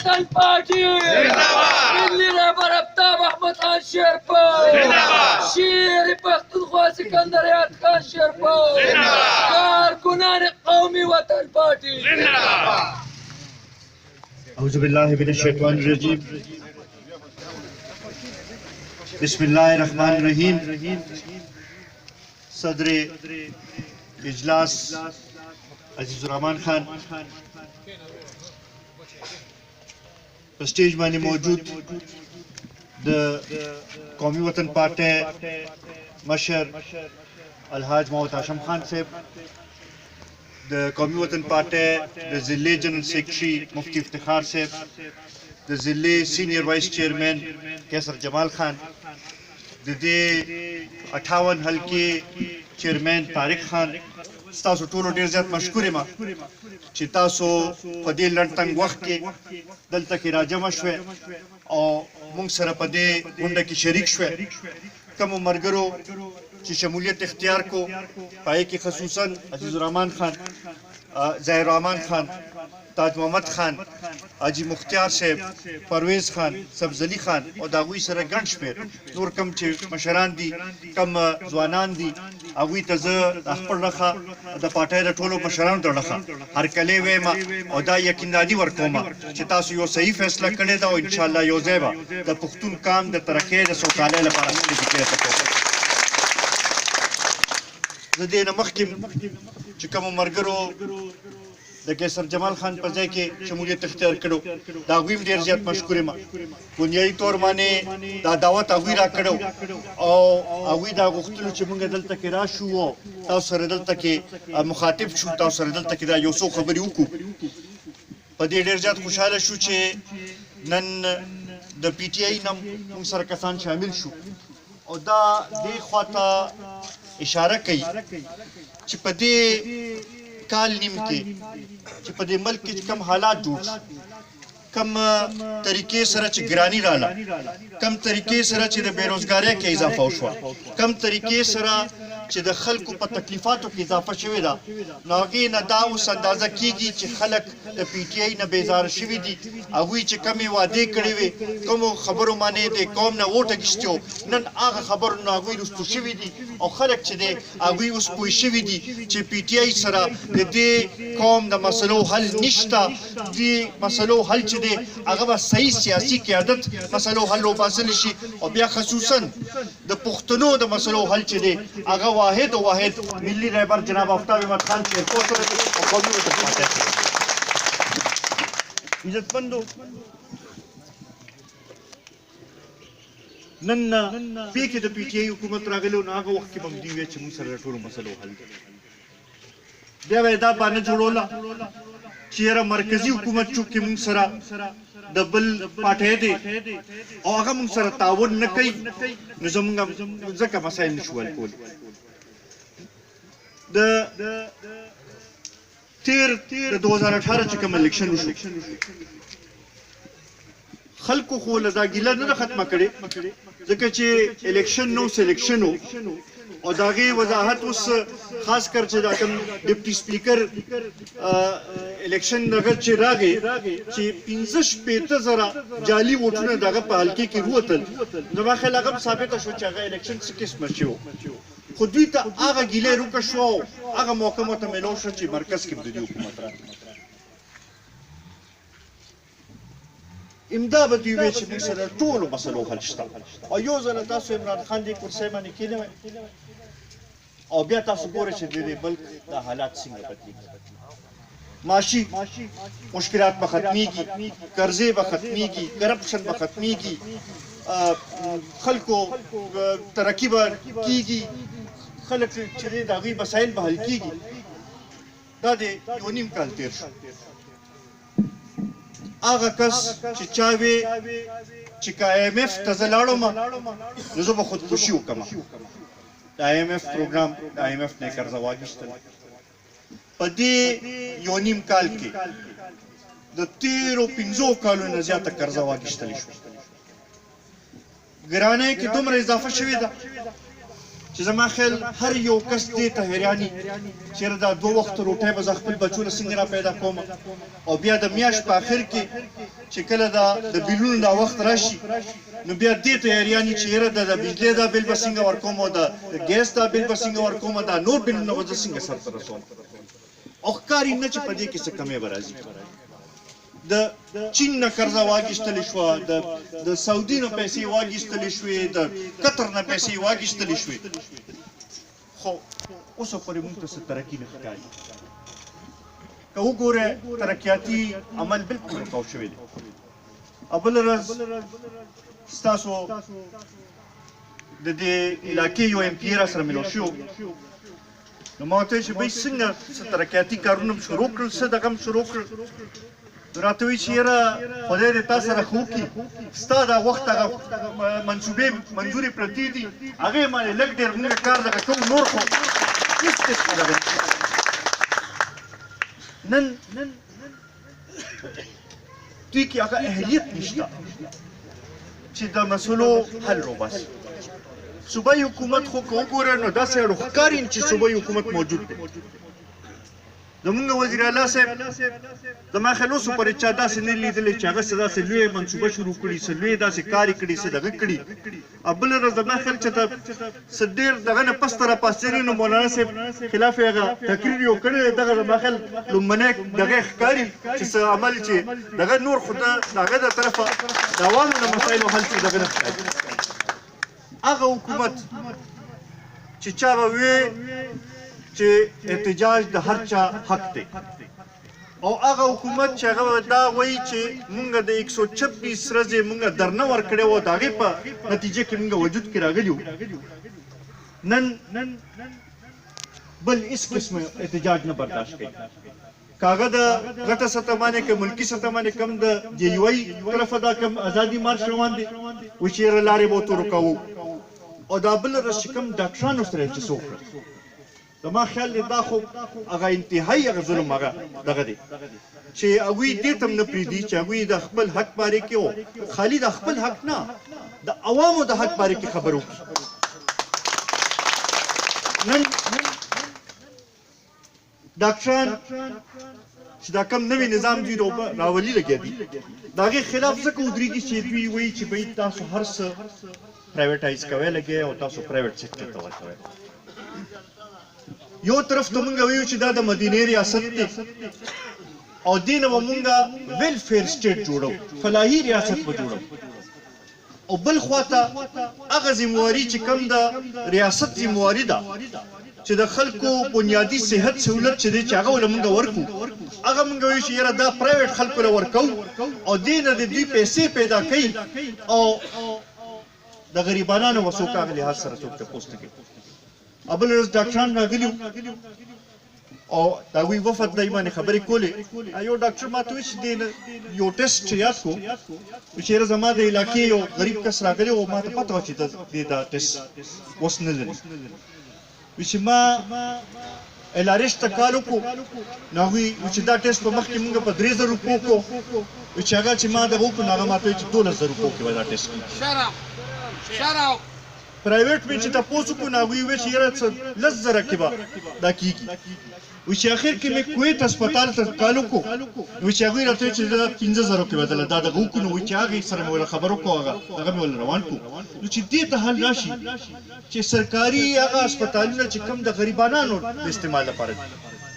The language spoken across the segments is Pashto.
وطن پارٹی ملی رہبر آفتاب احمد خان شیرپور شیر پختونخوا سکندر حیات خان شیرپور کارکنان قومی وطن پارٹی اعوذ باللہ من الشیطان الرجیم بسم اللہ الرحمن الرحیم صدر اجلاس عزیز الرحمان خان سٹیج میں موجود قومی وطن پارٹی مشر الحاج محمد ہاشم خان صاحب قومی وطن پارٹی ضلع جنرل سیکرٹری مفتی افتخار صاحب ضلع سینئر وائس چیئرمین کیسر جمال خان 58 حلقے چیئرمین طارق خان ستاسو ټولو ډیر زیات مشکور یم چې تاسو په دې لنډ تنګ وخت کې دلته کې راجمع شوئ او موږ سره په دې غونډه کې شریک شوئ. کومو ملګرو چې شمولیت اختیار کو پای کې خصوصا عزیز الرحمان خان، ظاهر الرحمان خان، تاج محمد خان، حاجی مختیار صاحب، پرویز خان، سبزلی خان او د هغوی سره ګڼ شمېر نور کم چې مشران دي، کم ځوانان دي، هغوی ته زه د خپل رخه د پارټۍ د ټولو مشرانو د رخه هرکلی وایم او دا یقیندادي ورکوم چې تاسو یو صحیح فیصله کړې ده او انشاءالله یو ځای به د پښتون قام د ترقۍ د سوکالۍ لپاره فکر کوم. زه دې نه مخکې چې کومو ملګرو د کیسر جمال خان په ځای کې شمولیت اختیار کړو د هغوی هم ډېر زیات مشکور یم. بنیادي طور باندې دا دعوت هغوی را کړو او هغوی دا غوښتلو چې موږ دلته کې راشو او تاسو سره دلته کې مخاطب شو، تاسو سره دلته کې دا یو څو خبرې وکړو. په دې ډېر زیات خوشحاله شو چې نن د پی ټي آی نه موږ سره کسان شامل شو او دا دې خواته اشاره کوي چې په دې کال نیم کې چې په دې ملک کې کم حالات جوړ شو، کم طریقې سره چې ګرانی رااله، کم طریقې سره چې د بیروزګارۍ کې اضافه وشوه، کم طریقې سره چې د خلکو په تکلیفاتو کې اضافه شوې ده، نو هغې نه دا اوس اندازه کېږي چې خلک د پی ټي آی نه بیزاره شوي دي. هغوی چې کمې وعدې کړې وې، کومو خبرو باندې د قوم نه ووټ اخیستی و، نن هغه خبرو نه هغوی رستو شوي دي او خلک چې دی هغوی اوس پوه شوي دي چې پی ټي آی سره د دې قوم د مسلو حل نشته. دې مسلو حل چې دی هغه به صحیح سیاسي قیادت مسلو حل وباسلی شي او بیا خصوصا د پښتنو د مسلو حل چې دی هغه واحد او واحد ملی رهبر جناب آفتاب احمد خان شیرپور سره او قومي وطن پارټۍ سره. عزتمندو، نن پې کې د پی ټي آی حکومت راغلی و، نو هغه وخت کې به هم دوی ویل چې موږ سره د ټولو مسلو حل دی. بیا به یې دا بانه جوړوله چې یاره مرکزي حکومت چونکې موږ سره د بل پارټۍ دی او هغه موږ سره تعاون نه کوي، نو زموږ ځکه مسایل نشو حل کولی. د تیر د 2018 چې کوم الیکشن وشو، خلکو خو له دا ګیله نه ده ختمه کړې، ځکه چې الیکشن نو سلیکشن و او د هغې وضاحت اوس خاص کر چې دا کوم ډپټي سپیکر الیکشن دغه چې راغی چې 15,000 جعلي ووټونه د هغه په حلقې کې ووتل، زما خیال هغه هم ثابته شو چې هغه الیکشن څه قسمه شي و. خو دوی ته هغه ګیلې روکه شوه او هغه موقع ورته میلاو شوه چې مرکز کې به د دې حکومت راغلی. امدا به دوی وایي چې موږ سره ټولو مسلو حل شته او یو ځله تاسو عمران خان دې کرسۍ باندې کښېنوئ او بیا تاسو ګورئ چې د دې ملک دا حالات څنګه بدلېږي. معاشي مشکلات به ختمیږي، قرضې به ختمیږي، کرپشن به ختمیږي، خلکو ترقي به کېږي، خلک چې دی د هغوی مسایل به حل کېږي. دا د یو نیم کال تېر شو. هغه کس چې چا وې چې که آی ایم ایف ته زه لاړم نو زه به خودکشي وکړم. د آی ایم ایف پروګرام د آی ایم ایف نه یې قرضه واخیستل. په دې یو نیم کال کې د تېرو 15 کالو نه زیاته قرضه واخیستلی شوه. ګرانۍ کې دومره اضافه شوې ده چې زما خیال هر یو کس دې ته حیراني چېرې دا 2 وخت روټۍ به زه خپل بچو له څنګه را پیدا کوم او بیا د میاشت په آخر کې چې کله د بیلونو دا وخت راشي نو بیا دې ته حیراني چې یاره د بجلۍ دا بیل به څنګه ورکوم او د ګیس دا بیل به څنګه ورکوم دا نور بیلونه به زه څنګه سرته رسوم او ښکاري نه چې په دې کې څه کمې به راځي د چین نه قرضه واخیستلې شوه د سعودي نه پیسې واخیستلې شوې د قطر نه پیسې واخیستلې شوې خو اوسه پورې موږ ته څه ترقي نه ښکاري که وګوره ترقیاتي عمل بلکل رکاو شوی دی او بله ورځ ستاسو د دې علاقې یو ایم پي راسره ملو شو نو ما ورته ویل چې بهی څنګه څه ترقیاتي کارونه م شروع کړل څه دغه م شروع کړل راته وایي چې یاره خدای دې تا سره ښه وکړي ستا دا وخت هغه منصوبې منظورې پرتې دي هغې باندې لږ ډېر مونږ کار دغه کوو نور خو هېڅ قسمه دغه نن دوی کې هغه اهلیت نشته چې د مسلو حل وباسي صوبایي حکومت خو که وګوره نو داسې اړو ښکاري چې صوبایي حکومت موجود دی زمونږ وزیر اعلی صاحب زما خیال اوسه پورې چا داسې نه لیدلی چې هغه څه داسې لویه منصوبه شروع کړي څه لوی داسې کار یې کړي څه دغه کړي او بله ورځ زما خیال چې څه ډېر دغه نه پسته راپاڅېدلي نو مولانا صاحب خلاف یې هغه تقریر یو کړی دی دغه زما خیال لومړنی دغه یې ښکاري چې څه عمل چې دغه نور خو د هغه د طرفه د عوامو د مسایلو حل چې دغه نه ښکاري هغه حکومت چې چا به وی چې احتجاج د هر چا حق دی او هغه حکومت چې هغه دا وایي چې مونږ د 126 ورځې مونږ درنه ورکړې وه د هغې په نتیجه کې مونږ وجود کې راغلي وو نن بل هېڅ قسمه احتجاج نه برداشت کوي که هغه د غټه سطح باندې که ملکي سطح باندې کم د JUI طرفه دا کم ازادي مارش روان دی وایي چې یاره لارې به ورته روکوو او دا بله ورځ چې کوم ډاکټرانو سره چې څه وکړل زما خیال دی دا خو هغه انتهایي هغه ظلم هغه دغه دی چې هغوی دې ته هم نه پرېږدي چې هغوی د خپل حق بارے کې و خالي د خپل حق نه د عوامو د حق بارے کې خبر وکړي نن ډاکټران چې دا کم نوی نظام دوی راولي لګیا دي د هغې خلاف ځکه ودرېږي چې دوی وایي چې بهی تاسو هر څه پرایویټایز کوئ لګئ او تاسو پرایویټ سیکټر ته ورکوئ یو طرف ته مونږ وایو چې دا د مدینې ریاست دی او دې نه به مونږ ویلفیر سټیټ جوړو فلاحي ریاست به جوړو او بل خواته هغه ذمواري چې کوم د ریاست ذمواري ده چې د خلکو بنیادي صحت سهولت چې دی چې هغه له مونږ ورکو هغه مونږ وایو چې یاره دا پرایویټ خلکو له ورکو او دې نه د دوی پیسې پیدا کوي او د غریبانو وسوک هغه لحاظ سره څوک تپوس نه کوي او بله ورځ ډاکټران راغلي او د هغوی وفد دی باندې خبرې کولې یو ډاکټر ما ته وایي چې دې یو ټسټ چې یاد کړو چې یاره زما د علاقې یو غریب کس راغلی او ما ته پته وه چې دې دا ټسټ اوس نه لري وایي چې ما LRH ته کال وکړو نو هغوی وایي چې دا ټسټ په مخکې مونږ په 3000 روپو کړو وایي چې هغه چې ما دغه وکړو نو هغه ما ته وایي چې 12000 روپو کې به دا ټسټ کړي پرایویټ مې چې تپوس وکړو نو هغوی وویل چې یاره څه 10,000 کې به دا کېږي وایي چې اخر کې مې کویت هسپتال ته کال وکړو وایي چې هغوی راته ویل چې دا 15,000 کې به دا دغه وکړو نو وایي چې هغې سره مې ورله خبر وکړو هغه مې ورله روان کړو نو چې دې ته حل راشي چې سرکاري هغه هسپتالونه چې کوم د غریبانو د استعمال لپاره دي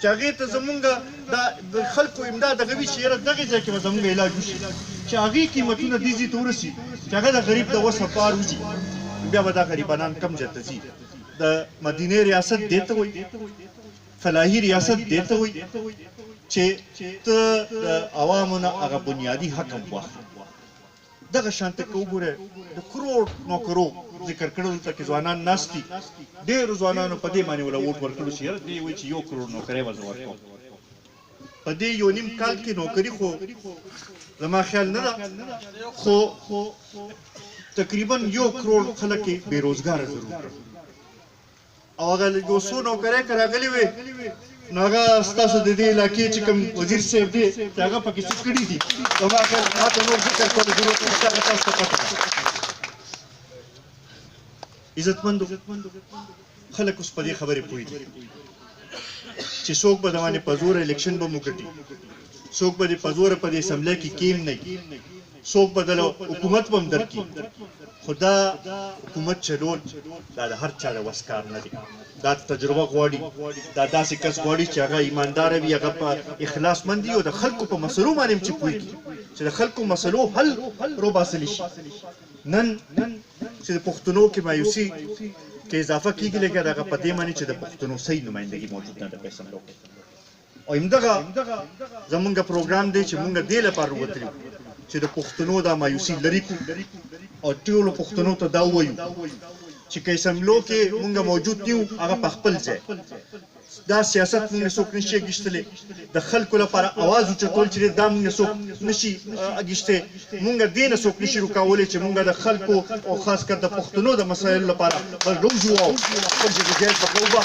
چې هغې ته زمونږ د خلکو امداد دغه وي چې یاره دغې ځای کې به زمونږ علاج وشي چې هغې قیمتونه دې ځای ته ورسي چې هغه د غریب د وسه پار وځي بیا به دا غریبانان کم ځای ته ځي د مدینې ریاست دې ته وایي فلاحي ریاست دې ته وایي چې ته د عوامو نه هغه بنیادي حق هم واخلې دغه شان ته که وګورې د کروڑ نوکرو ذکر کړو دلته کې ځوانان ناست دي ډېرو ځوانانو په دې باندې ورله ووټ ورکړو چې یاره دې وایي چې 1 کروڑ نوکرۍ به زه ورکوم په دې 1.5 کال کې نوکري خو زما خیال نه ده خو تقریبا 1 کروڑ خلک یې بېروزګاره ضرور کړل او هغه یو څو نوکرۍ که راغلي وې نو هغه ستاسو د دې علاقې چې کوم وزیر صاحب دی چې هغه پکې څه کړي دي زما خیال ما ته نور ذکر کولو ضرورت نشته هغه تاسو ته پته ده عزتمندو خلک اوس په دې خبرې پوهېږي چې څوک به د باندې په زور الیکشن به مو ګټي، څوک به دې په زوره په دې اسمبلی کې کیم نه وي، څوک به د حکومت به هم درکړي. خو دا حکومت چلول دا د هر چا د وس کار نه دی. دا تجربه غواړي، دا داسې کس غواړي چې هغه ایمانداره وي، هغه په اخلاص مند وي او د خلکو په مسلو باندې هم چې پوهېږي چې د خلکو مسلو حل روباسلی شي. نن چې د پښتنو کې مایوسي کې اضافه کېږي لکه دغه په دې معنی چې د پښتنو صحیح نمایندګي موجود نه ده په اسمبلو کې. او همدغه زمونږ پروګرام دی چې مونږ دې لپاره وتلي چې د پښتنو دا مایوسي لرې کړو او ټولو پښتنو ته دا ووایو چې که اسمبلو کې مونږ موجود نه یو هغه په خپل ځای دا سیاست مونږ څوک نشي اګیستلی، د خلکو لپاره اواز اوچتول چې دا مونږ څوک نشي اګیستی، مونږ دې نه څوک نشي روکولی چې مونږ د خلکو او خاص کر د پښتنو د مسایلو لپاره بل روزو او خپل جدوجہد وکړو.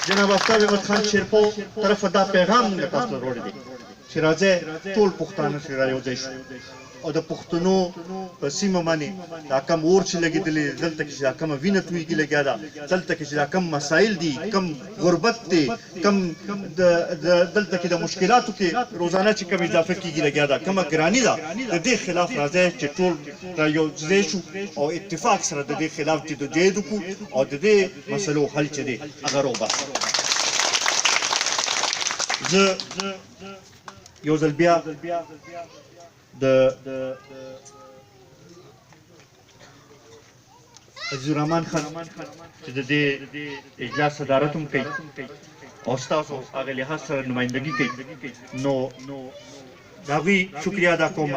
جناب آفتاب احمد خان شیرپو طرفه دا پیغام مونږ تاسو ته وروړی دی چې راځئ ټول پښتانه سره رايوځای شو او د پښتنو په سیمه باندې دا کم اور چې لګېدلی دلته کې چې دا کمه وینه تویږي لګیا ده، دلته کې چې دا کم مسایل دي، کم غربت دی، کم دلته کې د مشکلاتو کې روزانه چې کم اضافه کېږي لګیا ده، کمه ګراني ده، د دې خلاف راځئ چې ټول رايوځای شو او اتفاق سره د دې خلاف جدوجہد وکړو او د دې مسلو حل چې دی هغه روباسو. زه یو ځل بیا د عزیز الرحمن خان چې د دې اجلاس صدارت هم کوي او ستاسو هغه لحاظ سره نمایندګي کوي، نو د هغوی شکریه ادا کوم،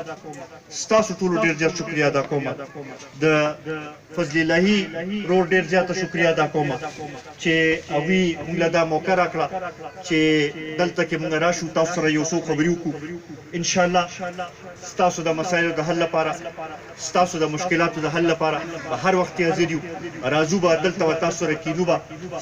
ستاسو ټولو ډېر زیات شکریه ادا کوم، د فضل الهي رور ډېر زیاته شکریه ادا کوم چې هغوی موږ له دا موقع راکړه چې دلته کې موږ راشو تاسو سره یو څو خبرې وکړو. انشاءالله ستاسو د مسایلو د حل لپاره، ستاسو د مشکلاتو د حل لپاره به هر وخت حاضر یو، راځو به دلته به تاسو سره کینو، به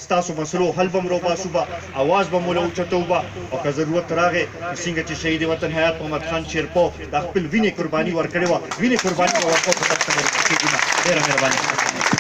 ستاسو مسلو حل به م روباسو، به اواز به مو له اوچتو، به او که ضرورت راغی څنګه چې شهید وطن حیات محمد خان شیرپو د خپل وینې قرباني ورکړې وه، وینې قرباني به ورکوو په تاسو باندې کېږي نه. ډېره مهرباني.